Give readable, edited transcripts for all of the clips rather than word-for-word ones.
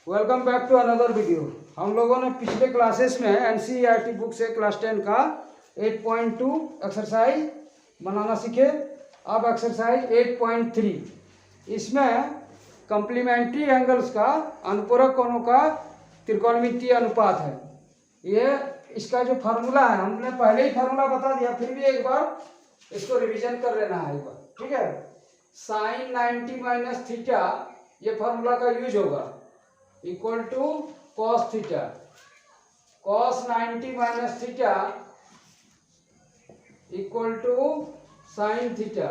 Welcome back to another video. हम लोगों ने पिछले क्लासेस में एनसीईआरटी बुक से क्लास 10 का 8.2 एक्सरसाइज बनाना सीखे। अब एक्सरसाइज 8.3 इसमें कम्प्लीमेंट्री एंगल्स का अनुपूरक कोणों का त्रिकोणमितीय अनुपात है। ये इसका जो फार्मूला है हमने पहले ही फार्मूला बता दिया, फिर भी एक बार इसको रिवीजन कर लेना है एक बार, ठीक है। साइन 90 माइनस थीटा ये फार्मूला का यूज होगा, equal to cos theta. Cos 90 minus theta equal to sine theta.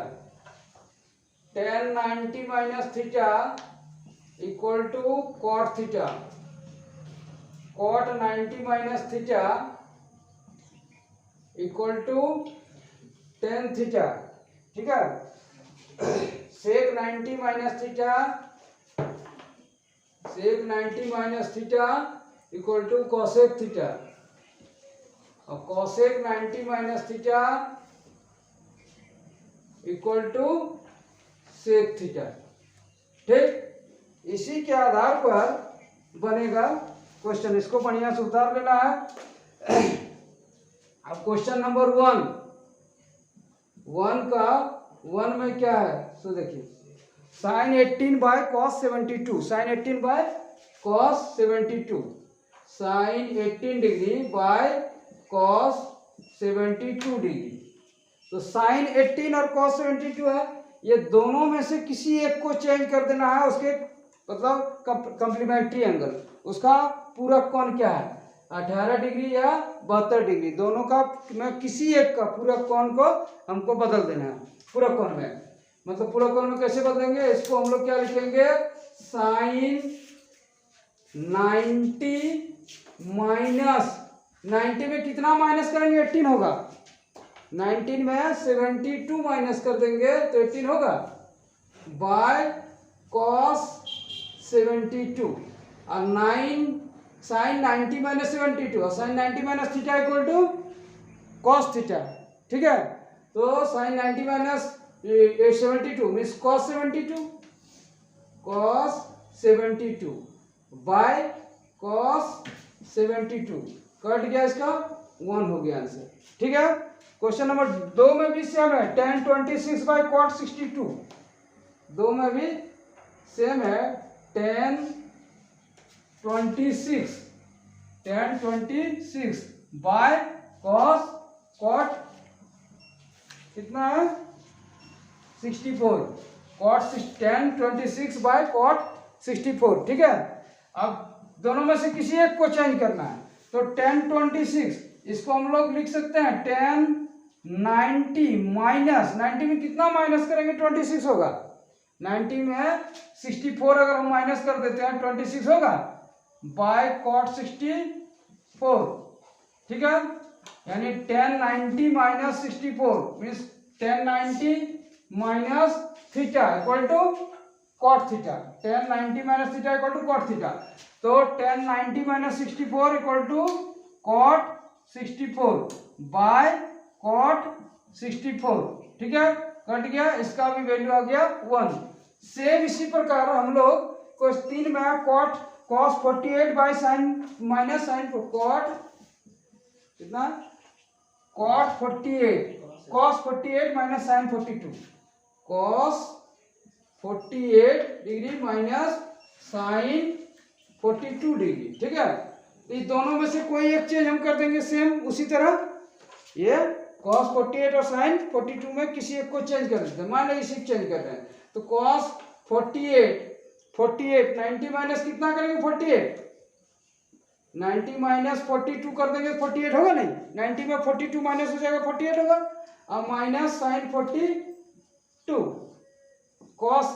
Tan 90 minus theta equal to cot theta. Cot 90 minus theta equal to tan theta, ठीक है। Sec 90 minus theta, sec 90 minus theta equal to cosec theta, और cosec 90 minus theta equal to sec theta, ठीक। इसी के आधार पर बनेगा question. इसको बढ़िया से उतार लेना है। अब क्वेश्चन नंबर वन में क्या है सो देखिए, sine 18 by cos 72, sine 18 by cos 72, sine 18 degree by cos 72 degree. तो साइन 18 और कॉस 72 है, ये दोनों में से किसी एक को चेंज कर देना है, उसके मतलब कम्प्लीमेंट्री एंगल, उसका पूरक कोण क्या है, 18 डिग्री या 72 डिग्री, दोनों का में किसी एक का पूरक कोण को हमको बदल देना है। पूरक कोण में मतलब पूरक कोण में कैसे बदलेंगे, इसको हम लोग क्या लिखेंगे, साइन 90 माइनस 90 में कितना माइनस करेंगे, 18 होगा। 19 में 72 माइनस कर देंगे तो 18 होगा, बाय कॉस 72 और 9 साइन 90 माइनस 72 और sine 90 minus theta equal to cos theta, ठीक है। तो sine 90 minus 72 means cos 72, cos 72 by cos 72, cut गया, इसका 1 हो गया आंसर, ठीक है। क्वेश्चन नंबर 2 में भी सेम है, tan 26 बाय कॉट 62, 2 में भी सेम है, tan 26 बाय कॉस कॉट कितना है 64, कॉट tan 26 बाय कॉट 64, ठीक है। अब दोनों में से किसी एक को चेंज करना है, तो tan 26 इसको हम लोग लिख सकते हैं tan 90 माइनस 90 में कितना माइनस करेंगे 26 होगा, 90 में 64 अगर हम माइनस कर देते हैं 26 होगा, बाय कॉट 64, ठीक है। यानी tan 90 minus 64 means tan 90 minus theta equal to cot theta, tan 90 minus theta equal to cot theta. तो tan 90 minus 64 equal to cot 64 by cot 64, ठीक है, कट गया, इसका भी वैल्यू आ गया 1। सेम इसी प्रकार हम लोग क्वेश्चन 3 में cot cos 48 by sine minus sine cot कितना, cot 48 cos 48 minus sine 42, cos 48 degree minus sine 42 degree, ठीक है। इस दोनों में से कोई एक चेंज हम कर देंगे, सेम उसी तरह ये cos 48 और sin 42 में किसी एक को चेंज कर देते हैं। मान लो इसी चेंज कर रहे हैं, तो cos 48 90 माइनस कितना करेंगे 48, 90 माइनस 42 कर देंगे 48 होगा, नहीं 90 में 42 माइनस हो जाएगा 48 होगा, और minus sine 42, cos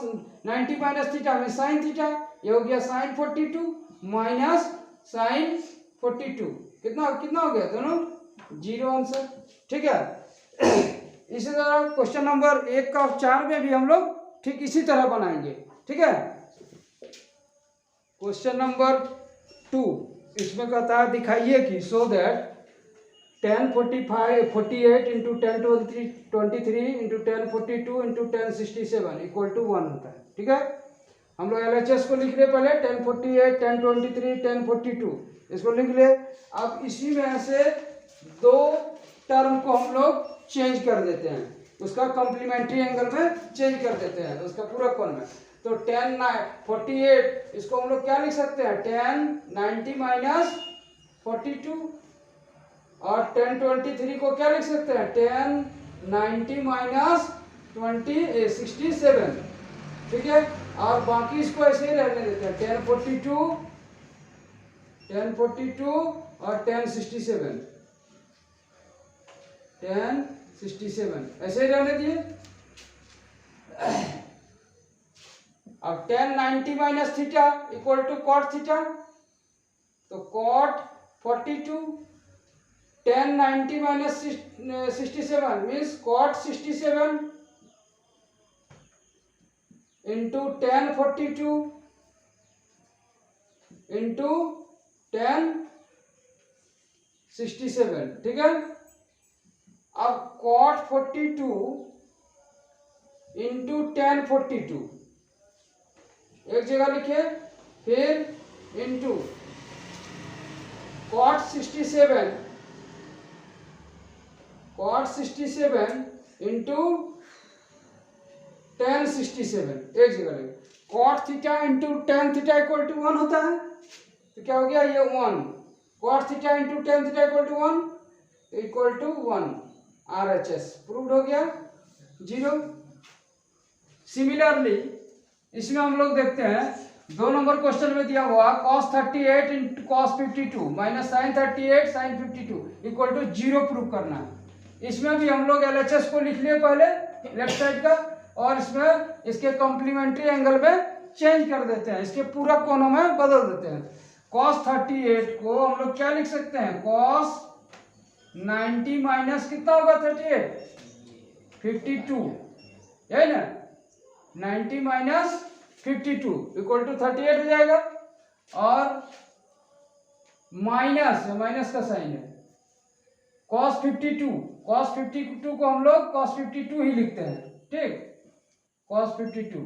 90 minus theta में साइन थीटा, ये हो गया साइन 42 माइनस साइन 42, कितना कितना हो गया, दोनों 0 आंसर, ठीक है। इसी तरह क्वेश्चन नंबर 1 का 4 में भी हम लोग ठीक इसी तरह बनाएंगे, ठीक है। क्वेश्चन नंबर 2 इसमें कहता है दिखाइए कि so that tan 48 into tan 23 into tan 42 into tan 67 equal to 1 होता है, ठीक है। हम लोग LHS को लिख रहे पहले 1048, 1023, 1042 इसको लिख ले। अब इसी में से दो टर्म को हम लोग चेंज कर देते हैं, उसका कॉम्प्लीमेंट्री एंगल में चेंज कर देते हैं, उसका पूरा कोण में। तो 1048 इसको हम लोग क्या लिख सकते हैं 1090 माइनस 42, और 1023 को क्या लिख सकते हैं 1090 माइनस 67, ठीक है। और बाकी इसको ऐसे ही रहने देते हैं 1042 और 1067 ऐसे ही रहने दिए। अब 1090 minus theta equal to cot theta, तो cot 42, 1090 minus 67 means cot 67 into 1042 into 1067, ठीक है। अब कॉट 42 इंटू 1042 एक जगह लिखे, फिर इंटू कॉट 67 इंटू 1067 एक जगह लिखे। Cot theta into 10 theta equal to 1 होता है, तो क्या हो गया ये 1, cot theta into 10 theta equal to 1 RHS proved हो गया 0। सिमिलरली इसमें हम लोग देखते हैं 2 नंबर क्वेश्चन में दिया हुआ cos 38 into cos 52 minus sin 38 sin 52 equal to 0 prove करना है। इसमें भी हम लोग LHS को लिख लिए पहले लेफ्ट साइड का, और इसमें इसके कॉम्प्लीमेंट्री एंगल में चेंज कर देते हैं, इसके पूरा कोनों में बदल देते हैं। cos 38 को हम लोग क्या लिख सकते हैं cos 90 माइनस कितना होगा 38 52, है ना, 90 माइनस 52 इक्वल टू 38 हो जाएगा। और माइनस का साइन है cos 52 को हम लोग cos 52 ही लिखते हैं, ठीक, cos 52।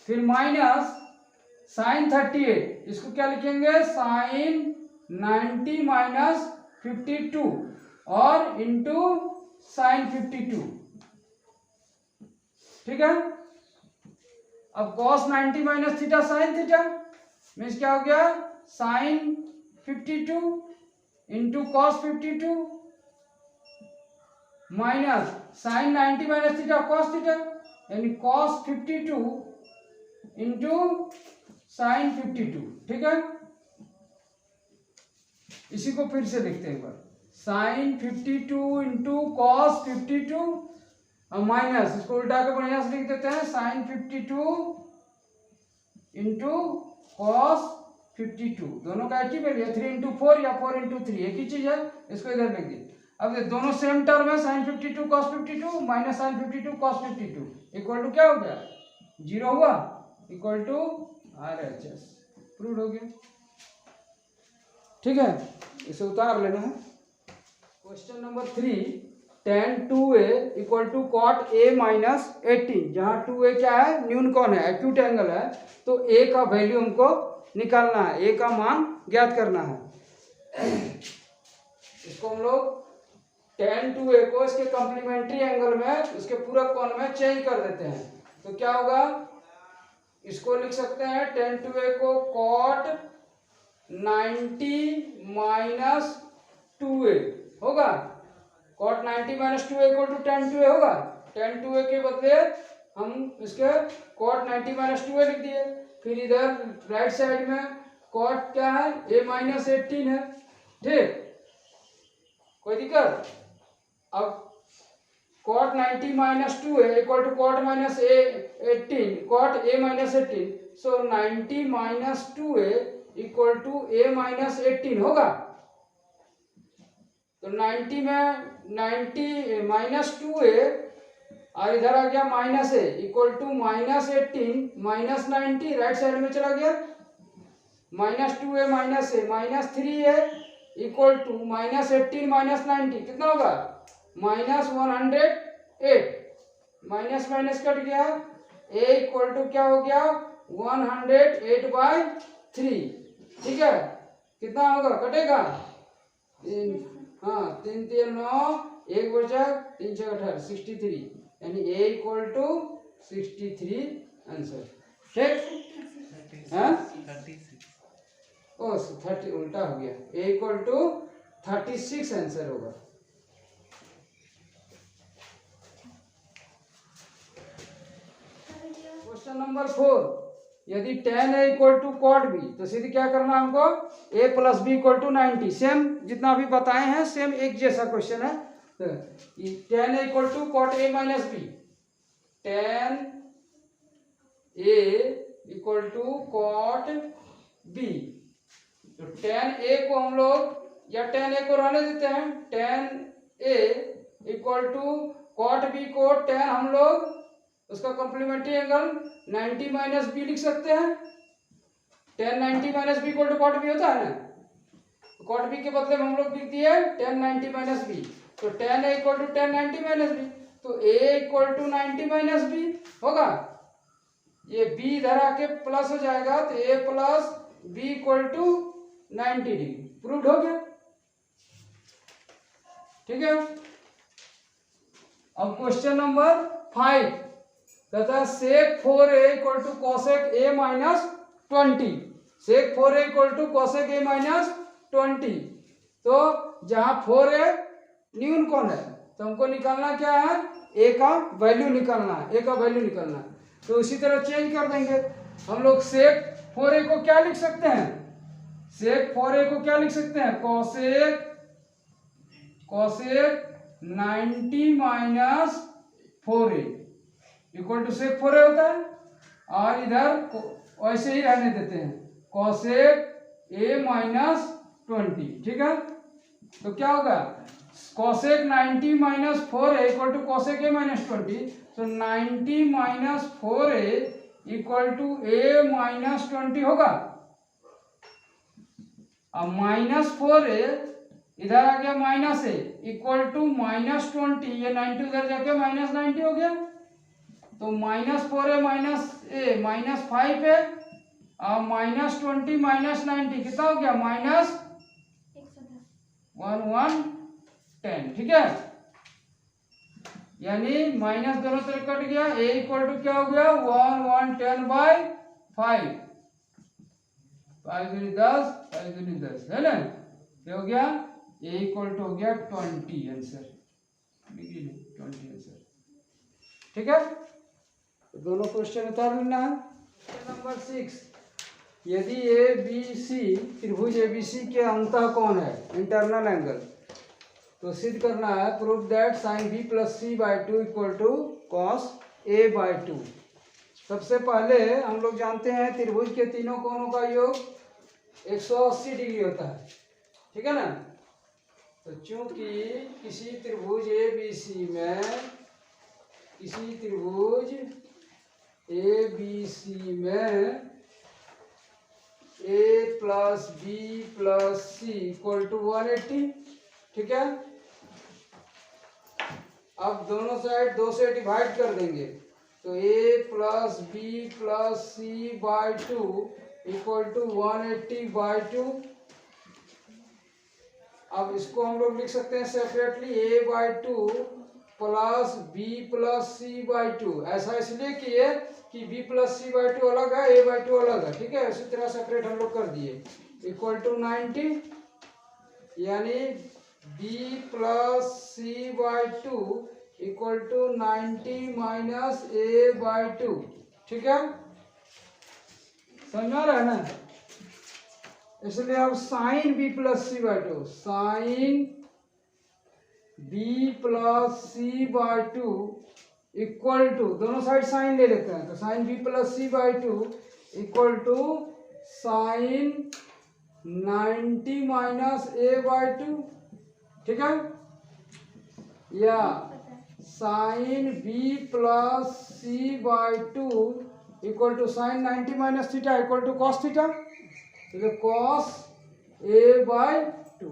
फिर माइनस sin 38 इसको क्या लिखेंगे sin 90 माइनस 52 और इंटू sin 52, ठीक है। अब cos 90 minus theta sin theta means क्या हो गया sin 52 into cos 52 minus sin 90 minus theta cos theta, यानी cos 52 इंटू sin 52, ठीक है। इसी को फिर से देखते हैं एक बार, sin 52 इंटू cos 52 माइनस इसको उल्टा के बढ़िया से लिख देते हैं sin 52 इंटू cos 52, दोनों का एक ही वैल्यू है 3 इंटू 4 या 4 इंटू 3 एक ही चीज है, इसको इधर लिख दी। अब दोनों सेम टर्म है sin 52 cos 52 minus sin 52 cos 52 equal to क्या हो गया 0 हुआ, इक्वल टू RHS प्रूव हो गया, ठीक है। इसे उतार लेना है। Question number 3 tan 2a equal to cot a minus 18, जहाँ 2a क्या है न्यून कोण है, एक्यूट एंगल है, तो a का वैल्यू हमको निकालना है, a का मान ज्ञात करना है। इसको हम लोग tan 2a को इसके कॉम्प्लीमेंट्री एंगल में उसके पूरा कोण में चेंज कर देते हैं, तो क्या होगा इसको लिख सकते हैं tan 2a को cot 90 माइनस 2a होगा, cot 90 minus 2a equal to tan 2a होगा। tan 2a के बदले हम इसके cot 90 माइनस 2a लिख दिए। फिर इधर राइट साइड में cot क्या है a माइनस 18 है, ठीक, कोई दिक्कत। अब cot 90 minus 2a equal to cot minus 18 cot a minus 18, so 90 minus 2a equal to a minus 18 होगा। तो 90 में 90 माइनस 2a और इधर आ गया minus a equal to minus 18 minus 90 right side में चला गया, minus 2a minus a minus 3a equal to minus 18 minus 90 कितना होगा माइनस 108, माइनस माइनस कट गया, a इक्वल टू क्या हो गया 108/3। ठीक है, कितना होगा, कटेगा हाँ 3 3 9, 1 बचा 3 6 18 63, यानी A इक्वल टू 63 आंसर। ठीक है, 30 उल्टा हो गया, A इक्वल टू 36 आंसर होगा। क्वेश्चन नंबर 4, यदि tan A equal to cot B, तो सीधे क्या करना है हमको, A plus B equal to 90। Same जितना अभी बताए हैं सेम एक जैसा क्वेश्चन है। तो tan A equal to cot A minus B, tan A equal to cot B। तो tan A को हम लोग, या tan A को रहने देते हैं, tan A equal to cot B को tan हम लोग उसका कॉम्प्लीमेंट्री एंगल 90 माइनस बी लिख सकते हैं। tan 90 minus B equal to cot B होता है ना, तो cot B के बदले में हम लोग लिख दिए tan 90 माइनस बी। तो tan A equal to tan 90 minus B, तो A equal to 90 minus B होगा। ये B इधर आके प्लस हो जाएगा, तो A plus B equal to 90 degree. Proved हो गया। ठीक है, अब क्वेश्चन नंबर 5 कहता है sec 4a equal to cosec a minus 20। sec 4a equal to cosec a minus 20। तो जहां 4a न्यून कौन है, तो हमको निकालना क्या है, a का वैल्यू निकालना है, a का वैल्यू निकालना है। तो उसी तरह चेंज कर देंगे हम लोग। sec 4a को क्या लिख सकते हैं, sec 4a को क्या लिख सकते हैं, cosec 90 minus 4a equal to sec 4a होता है। और इधर वैसे ही रहने देते हैं, cosec a माइनस 20। ठीक है, तो क्या होगा, cosec 90 minus 4a equal to cosec a minus 20। तो 90 minus 4a equal to a minus 20 होगा। अब माइनस 4a इधर आ गया minus A equal to minus 20, ये 90 उधर जाके माइनस 90 हो गया। तो माइनस 4a माइनस ए माइनस 5a और माइनस 20 माइनस 90 कितना हो गया, माइनस 110। ठीक है, यानी माइनस दोनों तरफ कट गया, a इक्वल टू क्या हो गया, 110/5। 5 दूनी 10, 5 दूनी 10 है ना, क्या हो गया, a इक्वल टू हो गया 20 आंसर। 20 आंसर। ठीक है, तो दोनों क्वेश्चन उतार लेना है। नंबर 6, यदि ए बी सी त्रिभुज ए बी सी के अंतः कोण है, इंटरनल एंगल, तो सिद्ध करना है, prove that sine B plus C by 2 equal to cos A by 2। सबसे पहले हम लोग जानते हैं त्रिभुज के तीनों कोणों का योग 180 डिग्री होता है। ठीक है ना, तो चूंकि किसी त्रिभुज ए बी सी में, किसी त्रिभुज ए बी सी में a plus B plus C equal to 180। ठीक है, अब दोनों साइड 2 से डिवाइड कर देंगे, तो a plus B plus C by 2 equal to 180/2। अब इसको हम लोग लिख सकते हैं separately, a/2 plus B plus C by 2। ऐसा इसलिए किए कि b प्लस सी बाई 2 अलग है, a/2 अलग है। ठीक है, इसी तरह सेपरेट हम लोग कर दिए, इक्वल टू 90, यानी b plus C by 2 equal to 90 minus a/2। ठीक है, समझ रहा है ना, इसलिए अब sine B plus C by 2, sine B plus C by 2 equal to, दोनों साइड साइन ले लेते हैं, तो sine B plus C by 2 equal to sine 90 minus a/2। ठीक है, या sine B plus C by 2 equal to sine 90 minus theta equal to cos theta, तो cos a/2।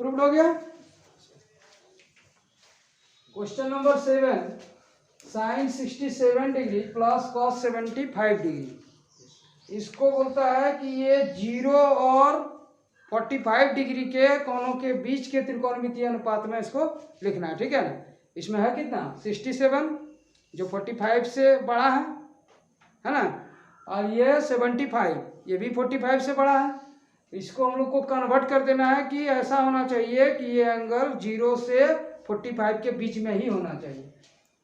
Proved हो गया। Question number 7, sine 67 degree plus cos 75 degree. इसको बोलता है कि ये 0 और 45 डिग्री के कोणों के बीच के त्रिकोणमितीय अनुपात में इसको लिखना है, ठीक है ना। इसमें है कितना 67 जो 45 से बड़ा है ना, और ये 75 ये भी 45 से बड़ा है। इसको हम लोग को कन्वर्ट कर देना है कि ऐसा होना चाहिए कि ये एंगल 0 से 45 के बीच में ही होना चाहिए,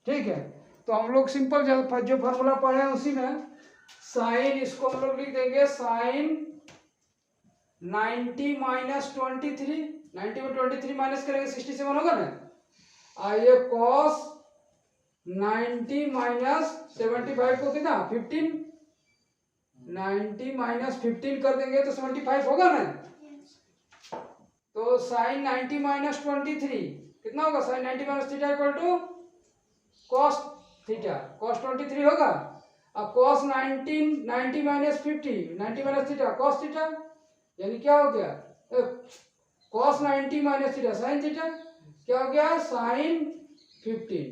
ठीक है। तो हम लोग सिंपल जो फार्मूला पढ़े हैं उसी में साइन, इसको हम लोग लिख देंगे साइन 90 माइनस 23, 90 में 23 माइनस करेंगे 67 होगा ना। और ये कॉस 90 माइनस 75 को कितना 15, 90 माइनस 15 कर देंगे तो 75 होगा ना। तो साइन 90 माइनस 23 कितना होगा, sine 90 minus theta equal to cos theta, cos 23 होगा। अब cos 90 minus 50, 90 minus theta cos theta, यानी क्या हो गया cos 90 minus theta sine theta, क्या हो गया साइन 15।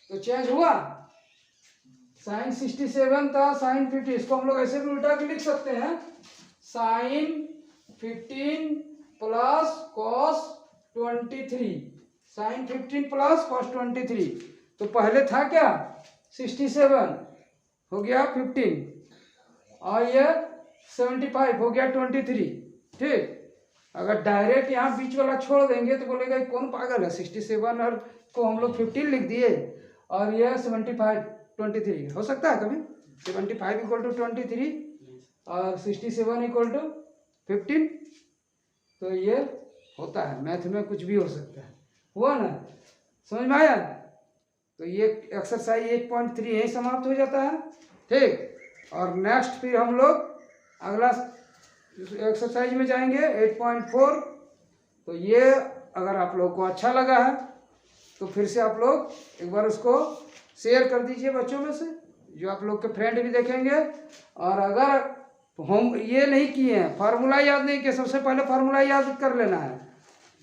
तो चेंज हुआ, साइन 67 था साइन 50, इसको हम लोग ऐसे भी उल्टा के लिख सकते हैं sine 15 plus cos 23, sine 15 plus cos 23। तो पहले था क्या 67 हो गया 15 और ये 75 हो गया 23, ठीक। अगर डायरेक्ट यहाँ बीच वाला छोड़ देंगे तो बोलेगा कौन पागल है, 67 और को हम लोग 15 लिख दिए और ये 75 23 हो सकता है कभी 75 इक्वल टू 23 और 67 इक्वल टू 15। तो ये होता है, मैथ में कुछ भी हो सकता है, हुआ ना, समझ में आया। तो ये एक्सरसाइज 8.3 यही समाप्त हो जाता है, ठीक। और नेक्स्ट फिर हम लोग अगला एक्सरसाइज में जाएंगे 8.4। तो ये अगर आप लोग को अच्छा लगा है तो फिर से आप लोग एक बार उसको शेयर कर दीजिए बच्चों में से, जो आप लोग के फ्रेंड भी देखेंगे। और अगर हम ये नहीं किए हैं, फार्मूला याद नहीं किए, सबसे पहले फार्मूला याद कर लेना है,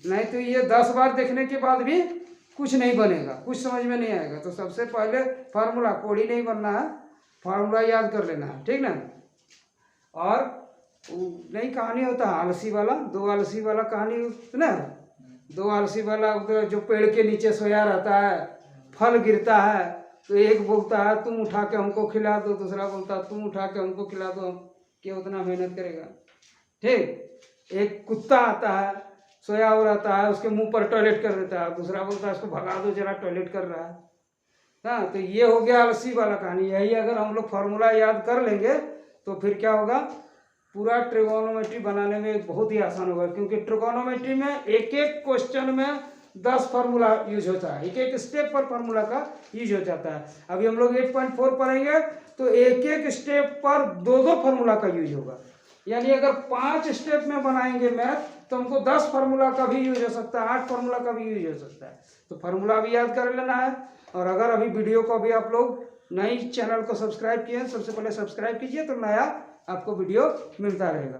नहीं तो ये 10 बार देखने के बाद भी कुछ नहीं बनेगा, कुछ समझ में नहीं आएगा। तो सबसे पहले फार्मूला, कोड़ी नहीं बनना है, फार्मूला याद कर लेना है, ठीक ना। और नई कहानी होता है आलसी वाला, 2 आलसी वाला कहानी ना, 2 आलसी वाला जो पेड़ के नीचे सोया रहता है, फल गिरता है तो एक बोलता है तुम उठा के हमको खिला दो, दूसरा बोलता है तुम उठा के हमको खिला दो, हम क्या उतना मेहनत करेगा, ठीक। एक कुत्ता आता है सोया हुआ रहता है, उसके मुंह पर टॉयलेट कर देता है, दूसरा बोलता है उसको भगा दो जरा टॉयलेट कर रहा है ना। तो ये हो गया आलसी वाला कहानी। यही अगर हम लोग फार्मूला याद कर लेंगे तो फिर क्या होगा, पूरा ट्रिगोनोमेट्री बनाने में बहुत ही आसान होगा, क्योंकि ट्रिगोनोमेट्री में एक एक क्वेश्चन में 10 फार्मूला यूज होता है, एक एक स्टेप पर फार्मूला का यूज हो जाता है। अभी हम लोग 8.4 पढ़ेंगे तो एक एक स्टेप पर 2-2 फार्मूला का यूज होगा, यानी अगर 5 स्टेप में बनाएंगे मैथ तो हमको 10 फार्मूला का भी यूज हो सकता है, 8 फार्मूला का भी यूज हो सकता है। तो फार्मूला भी याद कर लेना है। और अगर अभी वीडियो को अभी आप लोग नई चैनल को सब्सक्राइब किए हैं, सबसे पहले सब्सक्राइब कीजिए तो नया आपको वीडियो मिलता रहेगा।